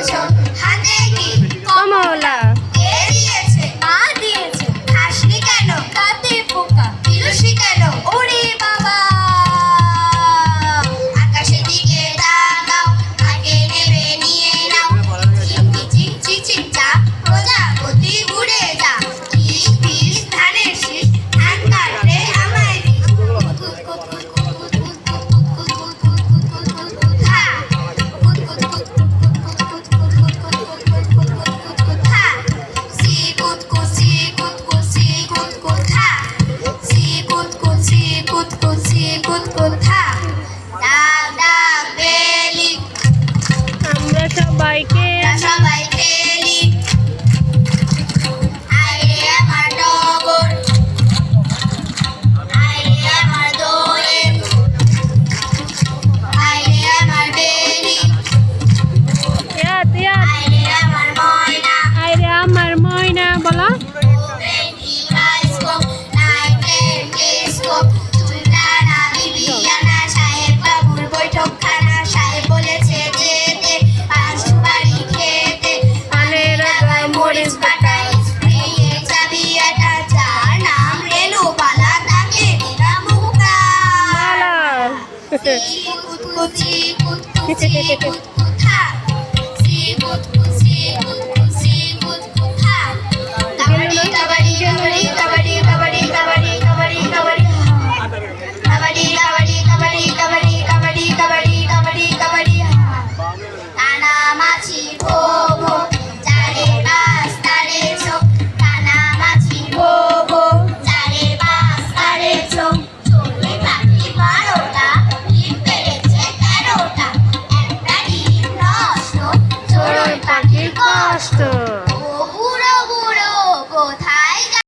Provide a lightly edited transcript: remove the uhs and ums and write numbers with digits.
দিয়েছো হাতে কি কমলা। কে দিয়েছে মা দিয়েছে খাসনি কেন কাতে পোকা বিলুসি কেন ওরে বাবা আকাশের দিকে তাকাও আগে নেবে নিয়ে নাও চিক চিক চিক চিক চা প্রজাপতি উড়ে যা ফিস ফিস ধানের শীষ ধান কাটলে আমায় দিস কুত কুত কুত কুত কুত কুত কুত কুত কুত কুত কুত কুত হা কুত কুত কুত কুত কুত কুত কুত কুত কুত কুত কুত হা সি কুত কুত সি কুত কুত সি কুত কুত হা সি কুত কুত সি কুত কুত সি কুত কুত হা ডাক ডাক বেলি আমরা সবাইকে সবাই খেলি আইরে আমার টগর আইরে আমার দোয়েল আইরে আমার বেলি ইয়াত ইয়াত আইরে আমার ময়না আইরে আমার ময়না বলো। বেলি বাইস্কোপ নাইটের টেলিস্কোপ চুলদানা বিবিয়ানা সাহেব বাবুর বৈঠকখানা সাহেব বলেছে যেতে পাঁচ বাড়ি খেতে পানের আগায় মরিচ বাটা স্প্রে চাবি আটা যার নাম রেনু বালা তাকে দিলাম মুক্তা বলো। সি কুত কুত সি কুত কুত সি কুত কুত হা সি কুত কুত সি কুত কুত সি কুত কুত হা কাবাডি কাবাডি কাবাডি কাবাডি কাবাডি কাবাডি কাবাডি কাবাডি কাবাডি কাবাডি কাবাডি কাবাডি কাবাডি কাবাডি কাবাডি কাবাডি টানা মাছি ভো ভো চারে বাস তারে ছো টানা মাছি ভো ভো চারে বাস তারে ছো চড়ুই পাখি 12টা ডিম পেড়েছে 13টা একটা ডিম নষ্ট চড়ুই পাখির কষ্ট ও বুড়ো বুড়ো কোথায়